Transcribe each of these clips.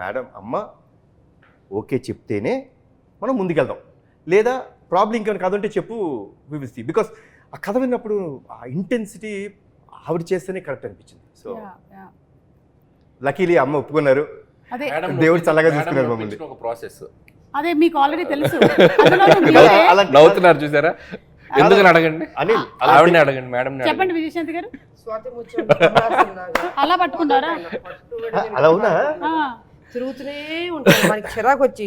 Madam అమ్మ okay చెప్తేనే మనం ముందుకెళ్దాం, లేదా ప్రాబ్లం ఇంకేమైనా కథ ఉంటే చెప్పు వివిస్తి. బికాస్ ఆ కథ విన్నప్పుడు ఆ ఇంటెన్సిటీ ఆవిడ చేస్తేనే కరెక్ట్ అనిపించింది. సో లక్కీలీ అమ్మ ఒప్పుకున్నారు, అదే దేవుడు చల్లగా చూసుకున్నారు మమ్మల్ని. ఒక ప్రాసెస్ అదే మీకు ఆల్రెడీ తెలుసు. నవ్వుతున్నారు చూసారా, ఎందుకని అడగండి, అనిల్ ఆవిడని అడగండి, మేడం చెప్పండి విజయశాంతి గారు. అలా పట్టుకుంటారా? అలా అవునా? తిరుగుతూనే ఉంటాను, మనకి చిరాకు వచ్చి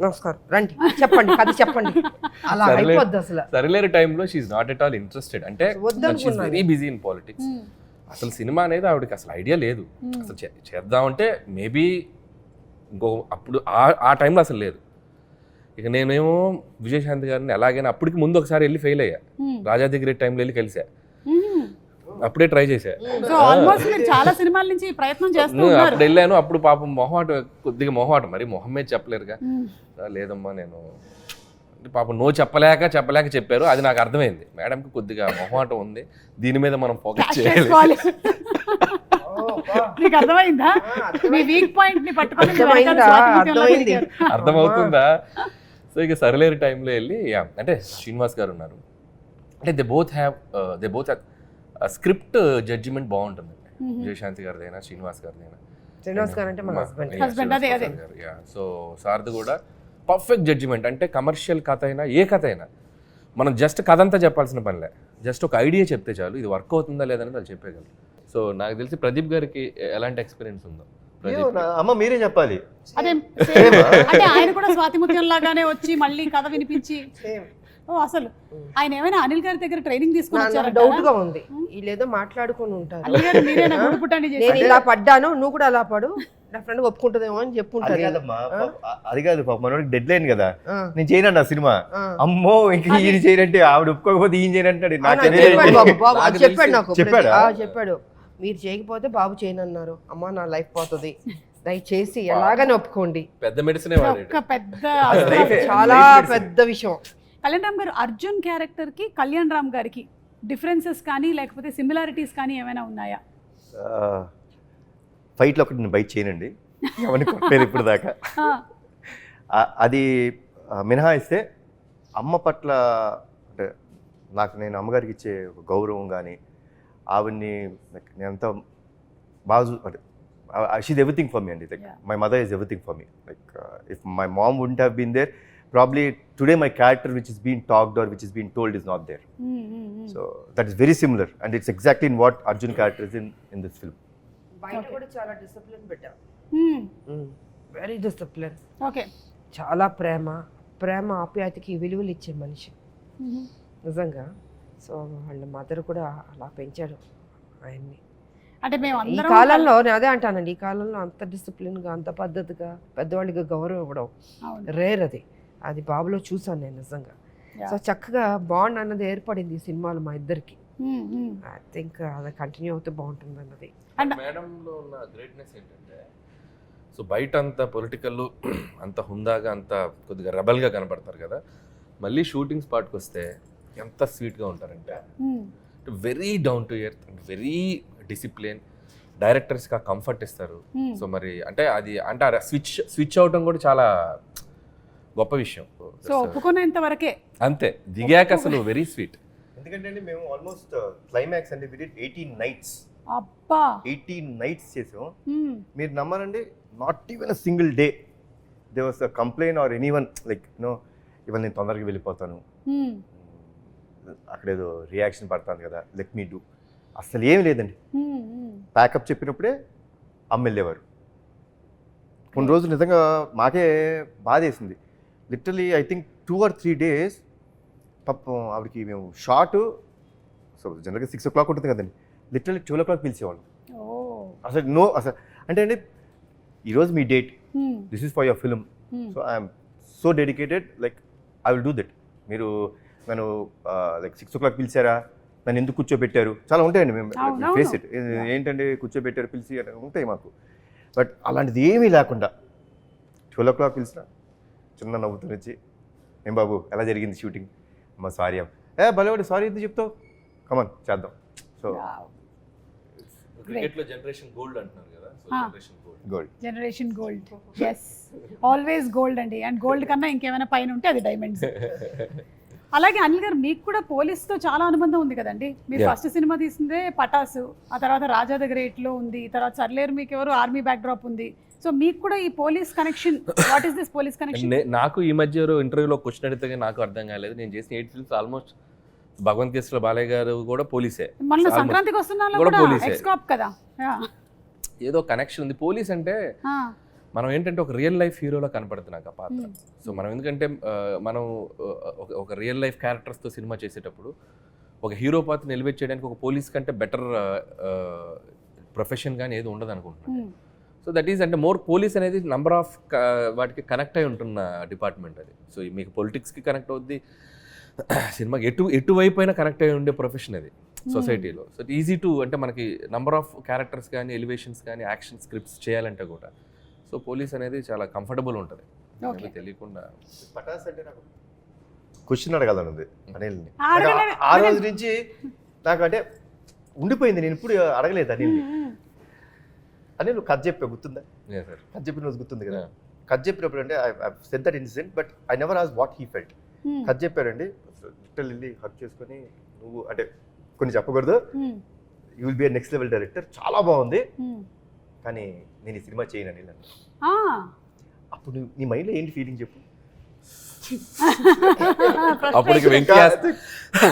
నమస్కారం రండి చెప్పండి కథ చెప్పండి, అలా అయిపోద్ది అసలు. సరిలేరు టైంలో she's not at all interested, అంటే వెరీ బిజీ ఇన్ పాలిటిక్స్. అసలు సినిమా అనేది ఆవిడకి అసలు ఐడియా లేదు, అసలు చేద్దామంటే మేబీ ఇంకో అప్పుడు ఆ టైంలో అసలు లేదు. ఇక నేనేమో విజయశాంతి గారిని ఎలాగైనా అప్పటికి ముందు ఒకసారి వెళ్ళి ఫెయిల్ అయ్యా, రాజా దగ్గర టైంలో వెళ్ళి కలిసా, అప్పుడే ట్రై చేశా. చాలా సినిమాల నుంచి ప్రయత్నం చేస్తున్నారు. అప్పుడు వెళ్ళాను, అప్పుడు పాపం కొద్దిగా మొహమాటం, మరి మొహం మీద చెప్పలేరుగా. లేదమ్మా నేను పాపం నో చెప్పలేక చెప్పారు, అది నాకు అర్థమైంది. మేడంకి కొద్దిగా మొహమాటం ఉంది, దీని మీద మనం ఫోకస్ చేయాలి. మీకు అర్థమైందా? మీ వీక్ పాయింట్ ని పట్టుకొని అర్థమవుతుందా? సో ఇక సరిలేరు టైంలో వెళ్ళి అంటే శ్రీనివాస్ గారు ఉన్నారు, అంటే they both have script judgement బాగుంటుంది, విజయశాంతి గారిదైనా శ్రీనివాస్ గారిదైనా. శ్రీనివాస్ గారు అంటే మన హస్బెండ్. సో సార్ది కూడా పర్ఫెక్ట్ జడ్జిమెంట్. అంటే కమర్షియల్ కథ అయినా ఏ కథ అయినా మనం జస్ట్ కథ అంతా చెప్పాల్సిన పనిలే, జస్ట్ ఒక ఐడియా చెప్తే చాలు, ఇది వర్క్ అవుతుందా లేదని వాళ్ళు చెప్పేయగలరు. సో నాకు తెలిసి ప్రదీప్ గారికి ఎలాంటి ఎక్స్పీరియన్స్ ఉందో. అమ్మ మీరే చెప్పాలి. అదే అంటే ఆయన కూడా స్వాతి ముత్యం లాగానే వచ్చి మళ్ళీ కథ వినిపించి, అసలు ఆయన ఏమైనా అనిల్ గారి దగ్గర ట్రైనింగ్ తీసుకుని వచ్చారా? డౌట్ గా ఉంది, వీళ్ళేదో మాట్లాడుకుని ఉంటారు. నేను ఇలా పడ్డాను, నువ్వు కూడా అలా పడు, నా ఫ్రెండ్ ఒప్పుకుంటుందేమో అని చెప్పుంటారు. అది కాదు పాప, మనోడికి డెడ్ లైన్ కదా, నేను చేయను ఆ సినిమా. అమ్మో ఇంక ఈయన చేయనంటే ఆవిడ ఒప్పుకోకపోతే ఈయన చేయనంటాడు. చెప్పాడు మీరు చేయకపోతే బాబు చేయనన్నారు. అమ్మా నా లైఫ్ పోతుంది, దయచేసి ఎలాగని ఒప్పుకోండి. పెద్ద మెడిసిన్, చాలా పెద్ద విషయం. కళ్యాణ్ రామ్ గారు, అర్జున్ క్యారెక్టర్ కి కళ్యాణ్ రామ్ గారికి డిఫరెన్సెస్ కానీ లేకపోతే సిమిలారిటీస్ కానీ ఏమైనా ఉన్నాయా? ఫైట్లో ఒకటి నేను బైట్ చేయనండి, ఎవరిని కొట్టలేదు ఇప్పుడు దాకా. అది మినహాయిస్తే అమ్మ పట్ల అంటే నేను అమ్మగారికి ఇచ్చే గౌరవం కానీ, ఆవిడ్ని నేను అంత బాగా అంటే షీజ్ ఎవ్రీథింగ్ ఫర్ మీ అండి. Like my mother is everything for me. Like if my mom wouldn't have been there, probably today my character which is being talked or which is being told is not there. So that is very similar and it's exactly in what Arjun character is in this film. బయట కూడా చాలా discipline పెట్టా, very discipline. Okay, చాలా ప్రేమ ఆప్యాయతకి విలువలు ఇచ్చే మనిషి నిజంగా. So వాళ్ళ మదర్ కూడా అలా పెంచాడు ఆయన్ని. అంటే మేము ఈ కాలంలో నేను అదే అంటానండి, ఈ కాలంలో అంత డిసిప్లిన్గా అంత పద్ధతిగా పెద్దవాళ్ళకి గౌరవం ఇవ్వడం రేర్. అది బాబులో చూసాను నేను నిజంగా. సో చక్కగా బాండ్ అన్నది ఏర్పడింది ఈ సినిమాలో మా ఇద్దరికి. ఐ థింక్ అది కంటిన్యూ అవుతే బాగుంటుంది అన్నది. మేడంలో ఉన్న గ్రేట్నెస్ ఏంటంటే, సో బయట అంత పొలిటికల్ అంత హుందాగా అంత కొద్దిగా రెబల్గా కనపడతారు కదా, మళ్ళీ షూటింగ్ స్పాట్కి వస్తే ఎంత స్వీట్గా ఉంటారంటే very down to earth, very discipline. డైరెక్టర్స్కి ఆ కంఫర్ట్ ఇస్తారు. సో మరి అంటే అది అంటే స్విచ్ అవటం కూడా చాలా గొప్ప విషయం. సో ఒప్పుకునేంత వరకే అంతే, దిగాక అసలు వెరీ స్వీట్. ఎందుకంటే మేము ఆల్మోస్ట్ క్లైమాక్స్ అంటే వి డిడ్ 18 nights. అబ్బా 18 nights చేసాం. మీరు నమ్మరండి, not even a single day there was a complaint or anyone like ఇవాళ నేను తొందరగా వెళ్ళిపోతాను, అక్కడేదో రియాక్షన్ పడతాను కదా, లెట్ మీ డూ. అసలు ఏమి లేదండి. ప్యాకప్ చెప్పినప్పుడే అమ్మ వెళ్ళేవారు. కొన్ని రోజులు నిజంగా మాకే బాధ వేసింది. Literally I think 2 or 3 days పాపం ఆవిడకి మేము షార్ట్, సో జనరల్గా 6 o'clock ఉంటుంది కదండి, లిటరలీ 12 o'clock పిలిచేవాళ్ళం. అసలు అసలు అంటే అండి ఈరోజు మీ date, this is for your film, so I'm so dedicated, like I will do that. మీరు నన్ను లైక్ 6 o'clock పిలిచారా, నన్ను ఎందుకు కూర్చోబెట్టారు, చాలా ఉంటాయండి. మేము ఫేస్ ఇట్, ఏంటంటే కూర్చోబెట్టారు పిలిచి ఉంటాయి మాకు. బట్ అలాంటిది ఏమీ లేకుండా 12 o'clock పిలిచిన చిన్న నవ్వుతూ వచ్చి, ఏం బాబు ఎలా జరిగింది షూటింగ్, అమ్మ సారీ భలేవాడు, సారీ ఎందుకు చెప్తావు, కమన్ చేద్దాం. సో క్రికెట్ లో జనరేషన్ గోల్డ్ అంటున్నారు కదా, so Ah. Generation gold. Gold. Generation gold, yes, always gold అండి. అండ్ గోల్డ్ కన్నా ఇంకేమైనా పైన ఉంటే అది డైమండ్స్. అలాగే అనిల్ గారు, మీకు కూడా పోలీస్తో చాలా అనుబంధం ఉంది కదండి. మీరు Yeah. ఫస్ట్ సినిమా తీసిందే పటాసు, ఆ తర్వాత రాజా ద గ్రేట్లో ఉంది, తర్వాత సర్లేరు మీకు ఎవరు ఆర్మీ బ్యాక్డ్రాప్ ఉంది. సో మీకు కూడా ఈ police connection, what is this police connection? నాకు ఈ మధ్య ఇంటర్వ్యూలో క్వశ్చన్ అడిగితే నాకు అర్థం కాలేదు. నేను చేసిన 8 ఫిల్మ్స్ ఆల్మోస్ట్ భగవంత్ కేసులో బాలయ్య గారు కూడా పోలీసే, మన Almost. సంక్రాంతికి వస్తున్నా కూడా కూడా పోలీసే. ఎక్స్కాప్ కదా. Yeah. ఏదో కనెక్షన్ ఉంది. పోలీస్ అంటే Ah. మనం ఏంటంటే ఒక రియల్ లైఫ్ హీరోలో కనపడుతుంది నాకు ఆ పాత్ర. సో మనం ఎందుకంటే మనం ఒక రియల్ లైఫ్ క్యారెక్టర్స్తో సినిమా చేసేటప్పుడు ఒక హీరో పాత్ర ఎలివేట్ చేయడానికి ఒక పోలీస్ కంటే బెటర్ ప్రొఫెషన్ కానీ ఏది ఉండదు అనుకుంటున్నాను. సో దట్ ఈస్ అంటే మోర్ పోలీస్ అనేది నంబర్ ఆఫ్ వాటికి కనెక్ట్ అయి ఉంటున్న డిపార్ట్మెంట్ అది. సో మీకు పొలిటిక్స్కి కనెక్ట్ అవుద్ది, సినిమాకి ఎటువైపు అయినా కనెక్ట్ అయి ఉండే ప్రొఫెషన్ అది సొసైటీలో. సో ఈజీ టు అంటే మనకి నంబర్ ఆఫ్ క్యారెక్టర్స్ కానీ ఎలివేషన్స్ కానీ యాక్షన్ స్క్రిప్ట్స్ చేయాలంటే కూడా సో పోలీస్ అనేది చాలా కంఫర్టబుల్ ఉంటుంది. Okay. తెలియకుండా పటాస్ అంటే నాకు క్వశ్చన్ అడగాలని ఉంది అనిల్ని. అడగలే- నాకు ఆ రోజు నుంచి నాకు అంటే ఉండిపోయింది, నేను ఇప్పుడు అడగలేదు అనిల్ని. అనిల్ కథ చెప్పా గుర్తుందా? సార్ కథ చెప్పిన రోజు గుర్తుంది కదా? Yeah. కథ చెప్పినప్పుడు అంటే I said that incident, but I never ask what he felt. కథ చెప్పారండి, లిటిల్ వెళ్ళి హక్ చేసుకొని, నువ్వు అంటే కొన్ని చెప్పకూడదు, you will be next level director, చాలా బాగుంది, కానీ నేను ఈ సినిమా చేయను అనిల్ అన్న. అప్పుడు నీ మైండ్లో ఏంటి ఫీలింగ్ చెప్పు?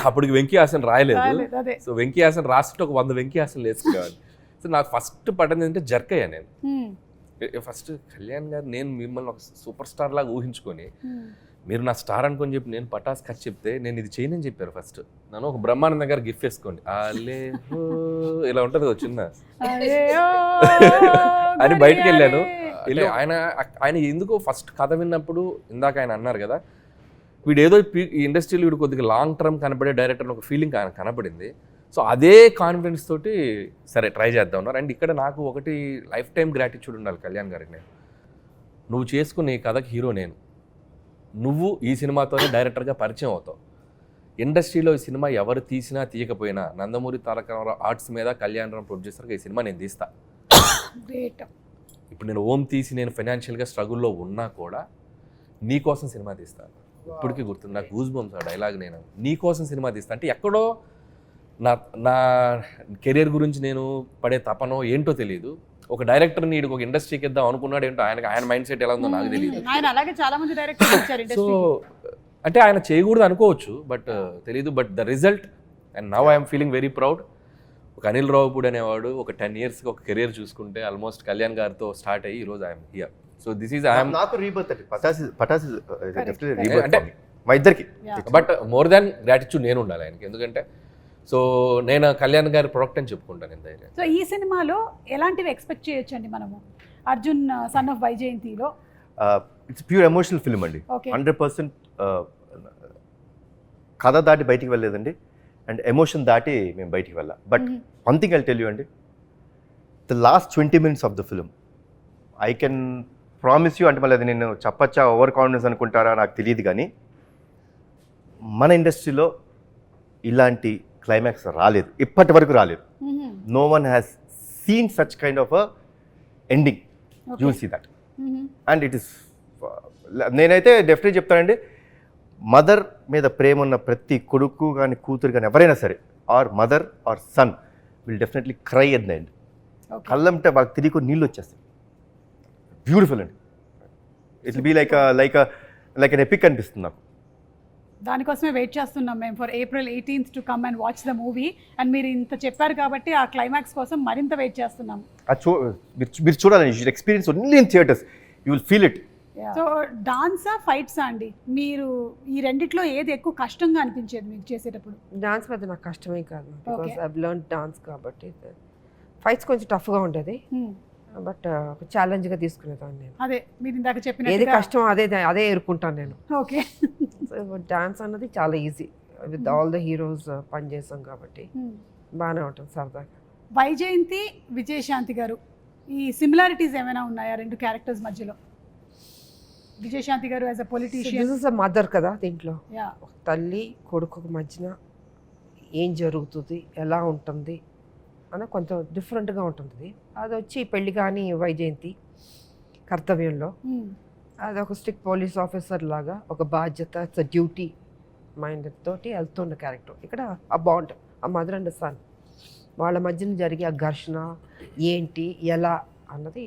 అప్పటికి వెంకీ హాసన్ రాయలేదు. అదే. సో వెంకీ హాసన్ రాస్తుంటే ఒక 100 వెంకీ హాసన్ వేసుకునేవాడిని. సో నాకు ఫస్ట్ పడింది అంటే జర్క్ అయ్యా నేను. ఫస్ట్ కళ్యాణ్ గారు నేను మిమ్మల్ని ఒక సూపర్ స్టార్ లాగా ఊహించుకొని, మీరు నా స్టార్ అనుకొని చెప్పి నేను పటాస్ కథ చెప్తే నేను ఇది చేయనని చెప్పారు. ఫస్ట్ నన్ను ఒక బ్రహ్మానందం గారు గిఫ్ట్ వేసుకోండి అలే ఇలా ఉంటుంది ఒక చిన్న అని బయటకు వెళ్ళాను. వెళ్ళి ఆయన ఎందుకో ఫస్ట్ కథ విన్నప్పుడు ఇందాక ఆయన అన్నారు కదా, వీడు ఏదో ఈ ఇండస్ట్రీలో వీడు కొద్దిగా లాంగ్ టర్మ్ కనబడే డైరెక్టర్ ఒక ఫీలింగ్ ఆయన కనపడింది. సో అదే కాన్ఫిడెన్స్ తోటి సరే ట్రై చేద్దాం ఉన్నారు. అండ్ ఇక్కడ నాకు ఒకటి లైఫ్ టైం గ్రాటిట్యూడ్ ఉండాలి కళ్యాణ్ గారికి. నేను నువ్వు చేసుకున్న ఈ కథకి హీరో నేను, నువ్వు ఈ సినిమాతోనే డైరెక్టర్గా పరిచయం అవుతావు. ఇండస్ట్రీలో ఈ సినిమా ఎవరు తీసినా తీయకపోయినా నందమూరి తారక రామారావు ఆర్ట్స్ మీద కళ్యాణ్ రామ్ ప్రొడ్యూసర్గా ఈ సినిమా నేను తీస్తా. ఇప్పుడు నేను ఓం తీసి నేను ఫైనాన్షియల్గా స్ట్రగుల్లో ఉన్నా కూడా నీ కోసం సినిమా తీస్తాను. ఇప్పటికీ గుర్తుంది నాకు గూస్ బంప్స్ ఆ డైలాగ్. నేను నీ కోసం సినిమా తీస్తా అంటే ఎక్కడో నా కెరీర్ గురించి నేను పడే తపనో ఏంటో తెలియదు. ఒక డైరెక్టర్ నీడు ఒక ఇండస్ట్రీకి ఇద్దాం అనుకున్నాడు ఏంటో, ఆయన మైండ్ సెట్ ఎలా ఉందో నాకు తెలియదు. ఆయన అలాగే చాలా మంది డైరెక్టర్స్ వచ్చారు సో ఇండస్ట్రీకి. అంటే ఆయన చేయకూడదు అనుకోవచ్చు, బట్ తెలీదు. But the result and now I'm feeling very proud. ఒక అనిల్ రావుపూడి అనేవాడు ఒక 10 yearsకి ఒక కెరీర్ చూసుకుంటే ఆల్మోస్ట్ కళ్యాణ్ గారితో స్టార్ట్ అయ్యి ఈరోజు I'm here. So this is I'm నాకు రీబర్త్ అంటే పటాస్ Correct. రీబర్త్ అంటే మా ఇద్దరికి. బట్ మోర్ దాన్ గ్రాటిట్యూడ్ నేను ఉండాలి ఆయనకి. ఎందుకంటే సో నేను కళ్యాణ్ గారి ప్రొడక్ట్ అని చెప్పుకుంటాను నేను ధైర్యం. సో ఈ సినిమాలో ఎలాంటివి ఎక్స్పెక్ట్ చేయొచ్చండి మనము? అర్జున్ సన్ ఆఫ్ వైజయంతిలో ఇట్స్ ప్యూర్ ఎమోషనల్ ఫిల్మ్ అండి. Okay. 100% కథ దాటి బయటికి వెళ్ళలేదండి, అండ్ ఎమోషన్ దాటి మేము బయటికి వెళ్ళాం. But one thing I tell you అండి, the last 20 minutes of the film I can promise you, అంటే మళ్ళీ అది నేను చెప్పచ్చా ఓవర్ కాన్ఫిడెన్స్ అనుకుంటారా నాకు తెలియదు, కానీ మన ఇండస్ట్రీలో ఇలాంటి క్లైమాక్స్ రాలేదు, ఇప్పటి వరకు రాలేదు. No one has seen such kind of a ending. You will see that. And it is, నేనైతే డెఫినెట్గా చెప్తానండి, మదర్ మీద ప్రేమ ఉన్న ప్రతి కొడుకు కానీ కూతురు కానీ ఎవరైనా సరే, or mother or son will definitely cry at the end. కళ్ళంటే వాళ్ళకి తిరిగి నీళ్ళు వచ్చేస్తాయి. బ్యూటిఫుల్ అండి. It will be like an epic అనిపిస్తుంది నాకు. దానికోసమే వెయిట్ చేస్తున్నాం మేము for April 18th to come and watch the movie. And మీరు ఇంత చెప్పారు కాబట్టి ఆ క్లైమాక్స్ కోసం మరింత వెయిట్ చేస్తున్నాం. మీరు చూడాలని, you should experience only in theatres, you will feel it. So డాన్సా ఫైట్సా అండి, మీరు ఈ రెండిట్లో ఏది ఎక్కువ కష్టంగా అనిపించేది మీకు చేసేటప్పుడు? డాన్స్ పెద్ద నాకు కష్టమే కాదు, బికాస్ ఐ లెర్న్ డాన్స్ కాబట్టి. ఫైట్స్ కొంచెం టఫ్గా ఉండేది, బట్ ఒక ఛాలెంజ్గా తీసుకునేదాన్ని నేను. అదే మీరు ఇందాక ఏది చెప్పిన కష్టం అదే ఎదుర్కొంటాను నేను. ఓకే. డాన్స్ అన్నది చాలా easy, with all the heroes పనిచేస్తాం కాబట్టి బాగానే ఉంటుంది సరదాగా. వైజయంతి విజయశాంతి గారు, ఈ సిమిలారిటీస్ ఏమైనా ఉన్నాయా రెండు క్యారెక్టర్స్ మధ్యలో? విజయశాంతి గారు as a politician, this is a mother కదా, దీంట్లో యా, తల్లి కొడుకు మధ్యన ఏం జరుగుతుంది, ఎలా ఉంటుంది అన్న కొంచెం డిఫరెంట్గా ఉంటుంది. అది వచ్చి పెళ్లి కానీ వైజయంతి కర్తవ్యంలో అది ఒక స్ట్రిక్ట్ పోలీస్ ఆఫీసర్ లాగా ఒక బాధ్యత, ఇట్స్ డ్యూటీ మైండ్ తోటి వెళ్తున్న క్యారెక్టర్. ఇక్కడ ఆ బాండ్, ఆ మదర్ అండ్ సన్ వాళ్ళ మధ్యన జరిగే ఆ ఘర్షణ ఏంటి ఎలా అన్నది